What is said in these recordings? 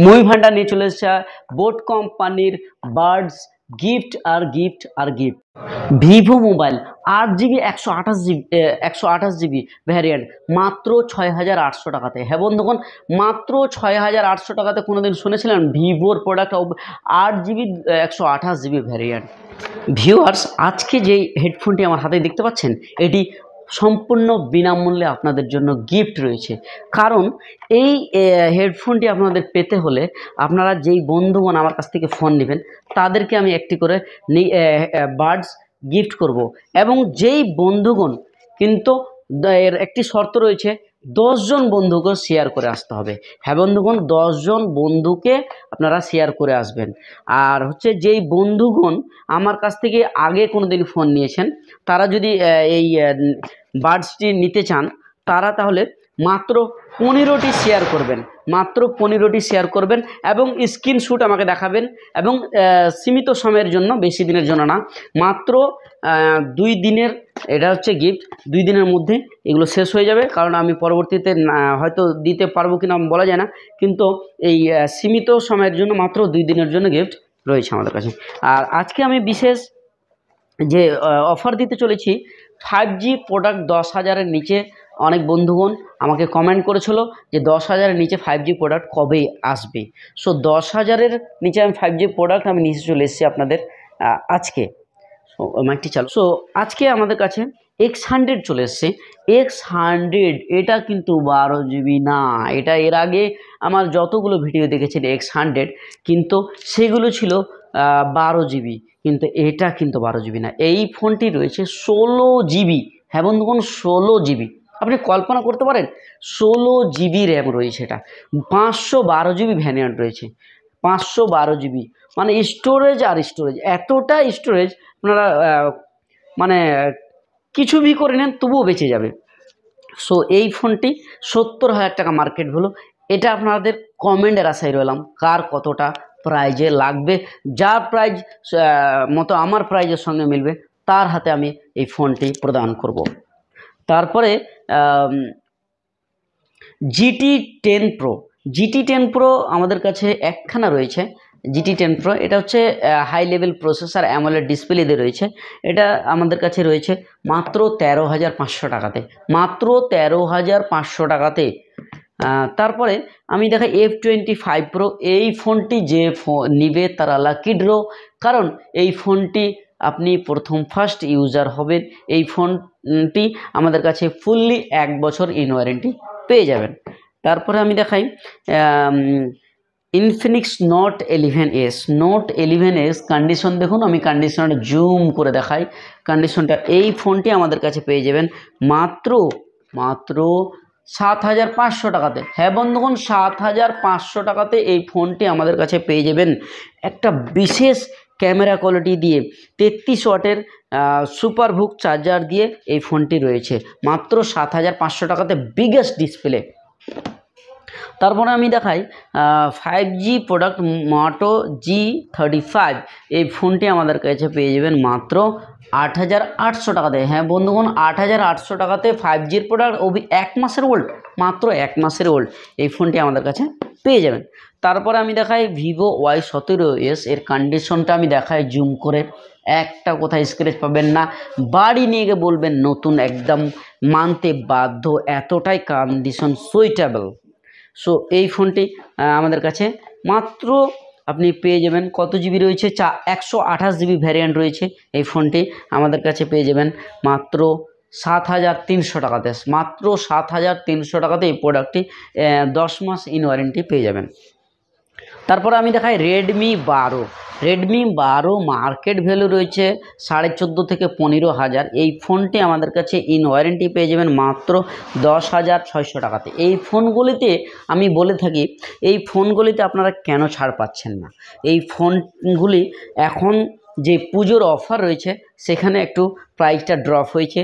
Movie ভান্ডার নিয়ে চলে এসেছে বোট কোম্পানির বার্ডস গিফট আর গিফট আর gift. Vivo mobile 8 GB 128 GB variant মাত্র 6,800 টাকাতে। হ্যাঁ বন্ধুগণ, মাত্র 6,800 টাকাতে কোনোদিন শুনেছিলেন ভিভোর product 8 GB 128 GB variant? Viewers, আজকে যে হেডফোনটি আমার হাতে দেখতে পাচ্ছেন, এটি সম্পূর্ণ বিনামূল্যে আপনাদের জন্য গিফট রয়েছে। কারণ এই হেডফোনটি আপনাদের পেতে হলে আপনারা যেই বন্ধুগণ আমার কাছ থেকে ফোন নেবেন তাদেরকে আমি একটি করে বার্ডস গিফট করব, এবং যেই বন্ধুগণ কিন্তু এর একটি শর্ত রয়েছে, 10 জন বন্ধুকে শেয়ার করে আসতে হবে। হ্যাঁ বন্ধুগণ, 10 জন বন্ধুকে আপনারা শেয়ার করে আসবেন। আর হচ্ছে যেই বন্ধুগণ আমার কাছ থেকে আগে কোনো দিন ফোন নিয়েছেন, তারা যদি এই বার্ডসটি নিতে চান, তারা তাহলে মাত্র 15টি শেয়ার করবেন, মাত্র 15টি শেয়ার করবেন এবং স্ক্রিনশট আমাকে দেখাবেন, এবং সীমিত সময়ের জন্য, বেশি দিনের জন্য না, মাত্র 2 দিনের, এটা হচ্ছে গিফট। 2 দিনের মধ্যে এগুলো শেষ হয়ে যাবে, কারণ আমি পরবর্তীতে হয়তো দিতে পারবো কিনা বলা যায় না, কিন্তু এই সীমিত সময়ের জন্য মাত্র 2 দিনের জন্য গিফট রয়েছে আমাদের কাছে। আর আজকে আমি বিশেষ যে অফার দিতে চলেছি, 5G প্রোডাক্ট 10,000-এর নিচে অনেক বন্ধুগণ আমাকে কমেন্ট করেছিল যে 10,000-এর নিচে 5G প্রোডাক্ট কবে আসবে। সো 10,000-এর নিচে আমি 5G প্রোডাক্ট আমি নিচে চলে এসেছি আপনাদের আজকে। সো মাইকটি চালু। সো আজকে আমাদের কাছে X100 চলে এসছে। X100 এটা কিন্তু 12 GB না, এটা এর আগে আমার যতগুলো ভিডিও দেখেছেন X100, কিন্তু সেগুলো ছিল 12 GB, কিন্তু এটা কিন্তু 12 GB না। এই ফোনটি রয়েছে 16 GB। হ্যাঁ বন্ধুগণ, 16 GB। আপনি কল্পনা করতে পারেন, 16 GB র্যাম রয়েছে, এটা 512 GB ভ্যারিয়েন্ট রয়েছে, 512 GB। মানে স্টোরেজ আর স্টোরেজ, এতটা স্টোরেজ আপনারা মানে কিছু ভি করে নেন তবুও বেঁচে যাবে। সো এই ফোনটি 70,000 টাকা মার্কেট ভ্যালু। এটা আপনাদের কমেন্টের আশায় রইলাম, কার কতটা প্রাইজে লাগবে। যার প্রাইজ মতো আমার প্রাইজের সঙ্গে মিলবে, তার হাতে আমি এই ফোনটি প্রদান করব। তারপরে GT10 Pro। GT10 Pro আমাদের কাছে একখানা রয়েছে। GT10 Pro এটা হচ্ছে high level processor, AMOLED display দিয়ে রয়েছে। এটা আমাদের কাছে রয়েছে মাত্র 13,500 টাকাতে, মাত্র 13,500 টাকাতে। তারপরে আমি দেখাই F25 Pro। এই ফোনটি যে নিবে তারা লাকি ড্র, কারণ এই ফোনটি আপনি ফার্স্ট ইউজার হবেন। এই ফোনটি আমাদের কাছে ফুললি 1 বছর ইন ওয়ারেন্টি পেয়ে যাবেন। তারপরে আমি দেখাই Infinix note 11s। Note 11s condition দেখুন, আমি কন্ডিশনটা জুম করে দেখাই কন্ডিশনটা। এই ফোনটি আমাদের কাছে পেয়ে যাবেন মাত্র 7,500 টাকাতে। হ্যাঁ বন্ধুগণ, 7,500 টাকাতে এই ফোনটি আমাদের কাছে পেয়ে যাবেন একটা বিশেষ ক্যামেরা কোয়ালিটি দিয়ে, 33 ওয়াটের সুপারভুক চার্জার দিয়ে এই ফোনটি রয়েছে মাত্র 7,500 টাকাতে, বিগেস্ট ডিসপ্লে। তারপরে আমি দেখাই 5G প্রোডাক্ট মোটো G35। এই ফোনটি আমাদের কাছে পেয়ে যাবেন মাত্র 8,800 টাকাতে। হ্যাঁ বন্ধুগণ, 8,800 টাকাতে 5Gর প্রোডাক্ট, ওবি 1 মাসের ওল্ড, মাত্র 1 মাসের ওল্ড এই ফোনটি আমাদের কাছে পেয়ে যাবেন। তারপরে আমি দেখাই Vivo Y17s। এর কন্ডিশনটা আমি দেখাই জুম করে, একটা কোথায় স্ক্র্যাচ পাবেন না, বাড়ি নিয়ে গিয়ে বলবেন নতুন, একদম মানতে বাধ্য, এতটাই কন্ডিশন সুইটেবল। সো এই ফোনটি আমাদের কাছে মাত্র আপনি পেয়ে যাবেন, কত জিবি রয়েছে, 128 GB ভ্যারিয়েন্ট রয়েছে। এই ফোনটি আমাদের কাছে পেয়ে যাবেন মাত্র 7,300 টাকাতে, মাত্র 7,300 টাকাতে এই প্রোডাক্টটি 10 মাস ইন ওয়ারেন্টি পেয়ে যাবেন। তারপরে আমি দেখাই রেডমি 12 মার্কেট ভ্যালু রয়েছে 14.5 থেকে 15,000। এই ফোনটি আমাদের কাছে ইন ওয়ারেন্টি পেয়ে যাবেন মাত্র 10,600 টাকাতে। এই ফোনগুলিতে আমি বলে থাকি, এই ফোনগুলিতে আপনারা কেন ছাড় পাচ্ছেন না? এই ফোনগুলি এখন যে পুজোর অফার রয়েছে সেখানে একটু প্রাইসটা ড্রপ হয়েছে।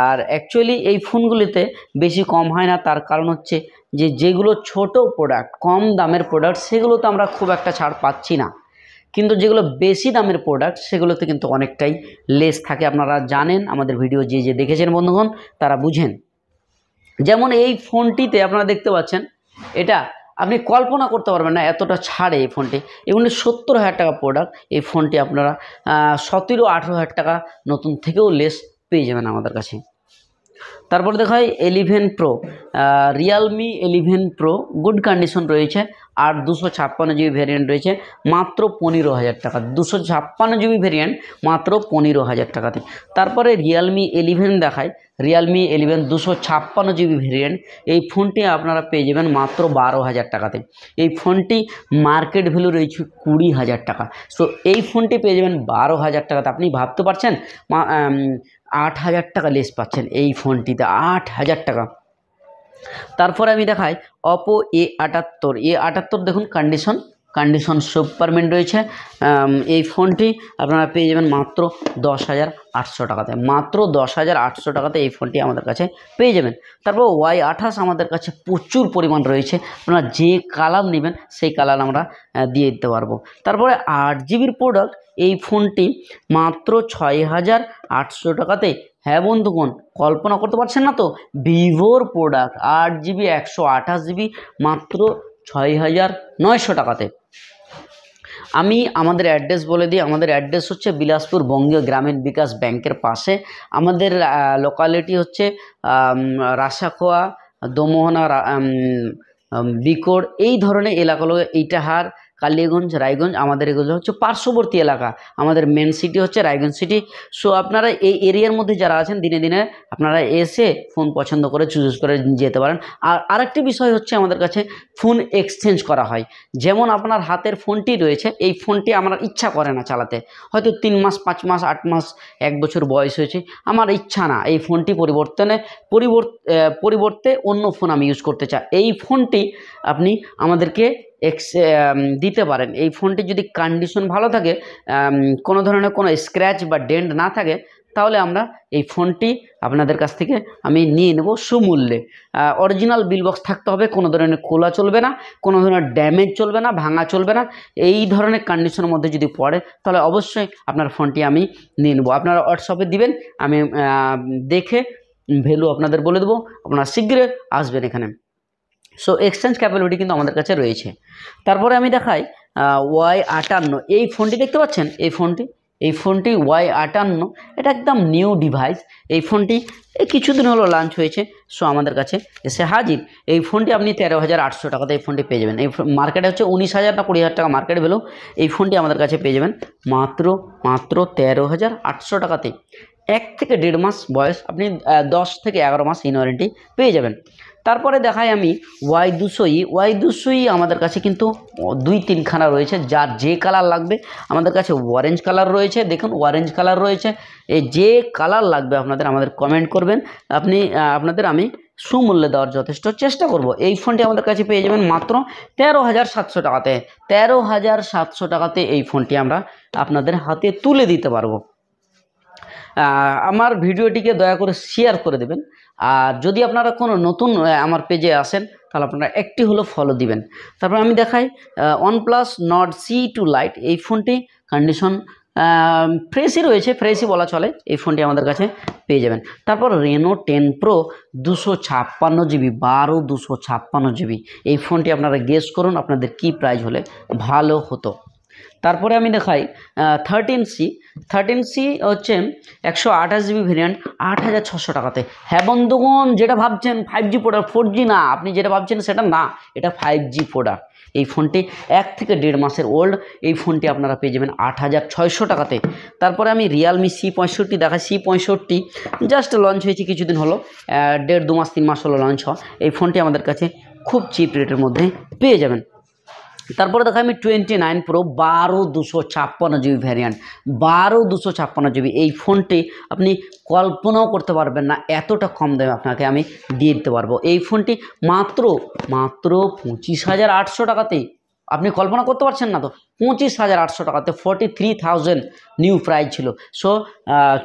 আর অ্যাকচুয়ালি এই ফোনগুলিতে বেশি কম হয় না, তার কারণ হচ্ছে যে যেগুলো ছোট প্রোডাক্ট, কম দামের প্রোডাক্ট, সেগুলোতে আমরা খুব একটা ছাড় পাচ্ছি না, কিন্তু যেগুলো বেশি দামের প্রোডাক্ট সেগুলোতে কিন্তু অনেকটাই লেস থাকে। আপনারা জানেন, আমাদের ভিডিও যে দেখেছেন বন্ধুগণ তারা বুঝেন। যেমন এই ফোনটিতে আপনারা দেখতে পাচ্ছেন, এটা আপনি কল্পনা করতে পারবেন না এতটা ছাড়ে এই ফোনটি। এগুলি 70,000 টাকা প্রোডাক্ট। এই ফোনটি আপনারা 17-18,000 টাকা নতুন থেকেও লেস পেয়ে যাবেন আমাদের কাছে। তারপর দেখা হয় 11 pro, Realme 11 pro good condition রয়েছে, আর 256 জিবি ভ্যারিয়েন্ট রয়েছে মাত্র 15,000 টাকা। 256 জিবি ভ্যারিয়েন্ট মাত্র 15,000 টাকাতে। তারপরে রিয়েলমি 11 দেখায়, রিয়েলমি 11 256 জিবি ভ্যারিয়েন্ট। এই ফোনটি আপনারা পেয়ে যাবেন মাত্র 12,000 টাকাতে। এই ফোনটি মার্কেট ভ্যালু রয়েছে 20,000 টাকা। সো এই ফোনটি পেয়ে যাবেন 12,000 টাকাতে। আপনি ভাবতে পারছেন 8,000 টাকা লেস পাচ্ছেন এই ফোনটিতে, 8,000 টাকা। তারপরে আমি দেখাই অপো A78 দেখুন কন্ডিশন সুপারমেন্ট রয়েছে। এই ফোনটি আপনারা পেয়ে যাবেন মাত্র 10,800 টাকাতে, মাত্র 10,800 টাকাতে এই ফোনটি আমাদের কাছে পেয়ে যাবেন। তারপর Y28 আমাদের কাছে প্রচুর পরিমাণ রয়েছে, আপনারা যে কালার নেবেন সেই কালার আমরা দিয়ে দিতে পারবো। তারপরে 8 জিবির প্রোডাক্ট, এই ফোনটি মাত্র 6,800 টাকাতে। হ্যাঁ বন্ধুগণ, কল্পনা করতে পারছেন না তো, ভিভোর প্রোডাক্ট 8 জিবি 128 জিবি মাত্র 6,900 টাকাতে। আমি আমাদের অ্যাড্রেস বলে দিই। আমাদের অ্যাড্রেস হচ্ছে বিলাসপুর বঙ্গীয় গ্রামীণ বিকাশ ব্যাংকের পাশে। আমাদের লোকালিটি হচ্ছে রাসাখোয়া, দোমোহনা, বিকোর, এই ধরনের এলাকাগুলো, ইটাহার, কালিয়াগঞ্জ, রায়গঞ্জ, আমাদের এগুলো হচ্ছে পার্শ্ববর্তী এলাকা। আমাদের মেন সিটি হচ্ছে রায়গঞ্জ সিটি। সো আপনারা এই এরিয়ার মধ্যে যারা আছেন দিনে দিনে আপনারা এসে ফোন পছন্দ করে চুজ করে যেতে পারেন। আর আরেকটি বিষয় হচ্ছে আমাদের কাছে ফোন এক্সচেঞ্জ করা হয়। যেমন আপনার হাতের ফোনটি রয়েছে, এই ফোনটি আমার ইচ্ছা করে না চালাতে, হয়তো 3 মাস, 5 মাস, 8 মাস, 1 বছর বয়স হয়েছে, আমার ইচ্ছা না এই ফোনটি পরিবর্তে অন্য ফোন আমি ইউজ করতে চাই। এই ফোনটি আপনি আমাদেরকে দিতে পারেন। এই ফোনটি যদি কন্ডিশন ভালো থাকে, কোনো ধরনের কোনো স্ক্র্যাচ বা ডেন্ট না থাকে, তাহলে আমরা এই ফোনটি আপনাদের কাছ থেকে আমি নিয়ে নেব সুমূল্যে। অরিজিনাল বিল বক্স থাকতে হবে, কোনো ধরনের খোলা চলবে না, কোনো ধরনের ড্যামেজ চলবে না, ভাঙা চলবে না। এই ধরনের কন্ডিশনের মধ্যে যদি পড়ে তাহলে অবশ্যই আপনার ফোনটি আমি নিয়ে নেব। আপনারা হোয়াটসঅ্যাপে দিবেন, আমি দেখে ভ্যালু আপনাদের বলে দেবো, আপনারা শীঘ্রই আসবেন এখানে। সো এক্সচেঞ্জ ক্যাপাবিলিটি কিন্তু আমাদের কাছে রয়েছে। তারপরে আমি দেখাই Y58, এই ফোনটি দেখতে পাচ্ছেন, এই ফোনটি Y58, এটা একদম নিউ ডিভাইস। এই ফোনটি এই কিছুদিন হলো লঞ্চ হয়েছে, সো আমাদের কাছে এসে হাজির। এই ফোনটি আপনি 13,800 টাকাতে এই ফোনটি পেয়ে যাবেন। এই মার্কেটে হচ্ছে 19,000 না 20,000 টাকা মার্কেট ভ্যালু। এই ফোনটি আমাদের কাছে পেয়ে যাবেন মাত্র 13,800 টাকাতে। 1 থেকে 1.5 মাস বয়স, আপনি 10 থেকে 11 মাস ইন ওয়ারেন্টি পেয়ে যাবেন। তারপরে দেখাই আমি Y200 আমাদের কাছে কিন্তু 2-3 খানা রয়েছে, যার যে কালার লাগবে। আমাদের কাছে অরেঞ্জ কালার রয়েছে, দেখুন অরেঞ্জ কালার রয়েছে। এই যে কালার লাগবে আপনাদের, আমাদের কমেন্ট করবেন, আপনাদের আমি সুমূল্যে দেওয়ার যথেষ্ট চেষ্টা করব। এই ফোনটি আমাদের কাছে পেয়ে যাবেন মাত্র 13,700 টাকাতে। 13,700 টাকাতে এই ফোনটি আমরা আপনাদের হাতে তুলে দিতে পারবো। আমার ভিডিওটিকে দয়া করে শেয়ার করে দেবেন। আর যদি আপনারা কোনো নতুন আমার পেজে আসেন তাহলে আপনারা একটি হলো ফলো দিবেন। তারপর আমি দেখাই OnePlus Nord C2 Lite, এই ফোনটি কন্ডিশন ফ্রেশই রয়েছে, ফ্রেশই বলা চলে। এই ফোনটি আমাদের কাছে পেয়ে যাবেন। তারপর Reno 10 Pro 256 জিবি, 256 জিবি। এই ফোনটি আপনারা গেস করুন আপনাদের কি প্রাইস হলে ভালো হতো। তারপরে আমি দেখাই 13C হচ্ছে 128 জিবি ভেরিয়েন্ট, 8,600 টাকাতে। হ্যাঁ বন্ধুগণ, যেটা ভাবছেন 5G প্রোডাক্ট, 4G না, আপনি যেটা ভাবছেন সেটা না, এটা 5G প্রোডাক্ট। এই ফোনটি 1 থেকে 1.5 মাসের ওল্ড। এই ফোনটি আপনারা পেয়ে যাবেন 8,600 টাকাতে। তারপরে আমি রিয়েলমি C65 দেখাই। C65 জাস্ট লঞ্চ হয়েছে কিছুদিন হলো, 1.5-2 মাস 3 মাস হলো লঞ্চ হওয়া। এই ফোনটি আমাদের কাছে খুব চিপ রেটের মধ্যে পেয়ে যাবেন। তারপরে দেখা আমি 29 Pro 12/256 জিবি ভ্যারিয়েন্ট, 12/256 জিবি। এই ফোনটি আপনি কল্পনাও করতে পারবেন না এতটা কম দামে আপনাকে আমি দিয়ে দিতে পারবো। এই ফোনটি মাত্র 25,800 টাকাতেই। আপনি কল্পনা করতে পারছেন না তো, 25,800 টাকাতে। 43,000 নিউ প্রাইস ছিল। সো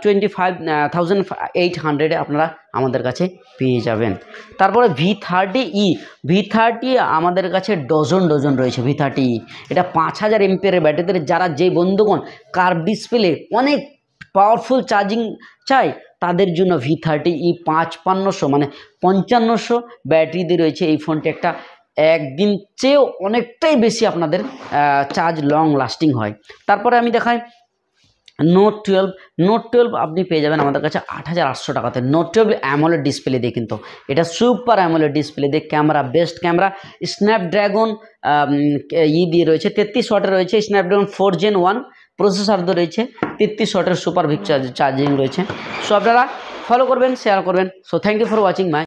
25,800 আপনারা আমাদের কাছে পেয়ে যাবেন। তারপরে V30 আমাদের কাছে ডজন রয়েছে। V30 এটা 5,000 এমপিয়ারের ব্যাটারিতে। যারা যে বন্ধুগণ কার্ভ ডিসপ্লে অনেক পাওয়ারফুল চার্জিং চাই, তাদের জন্য V30 5500 মানে 5500 ব্যাটারি দিয়ে রয়েছে। এই ফোনটি একটা একদিন চেয়েও অনেকটাই বেশি আপনাদের চার্জ লং লাস্টিং হয়। তারপরে আমি দেখাই নোট 12 আপনি পেয়ে যাবেন আমাদের কাছে 8,800 টাকাতে। নোট 12 অ্যামোলেড ডিসপ্লে দিয়ে, কিন্তু এটা সুপার অ্যামোলেড ডিসপ্লে দিয়ে, ক্যামেরা বেস্ট ক্যামেরা, স্ন্যাপড্রাগন দিয়ে রয়েছে 33 ওয়াটের রয়েছে, স্ন্যাপড্রাগন 4 Gen 1 প্রসেসর দিয়ে রয়েছে, 33 ওয়াটের সুপার ভিক চার্জিং রয়েছে। সো আপনারা ফলো করবেন, শেয়ার করবেন। So thank you for watching my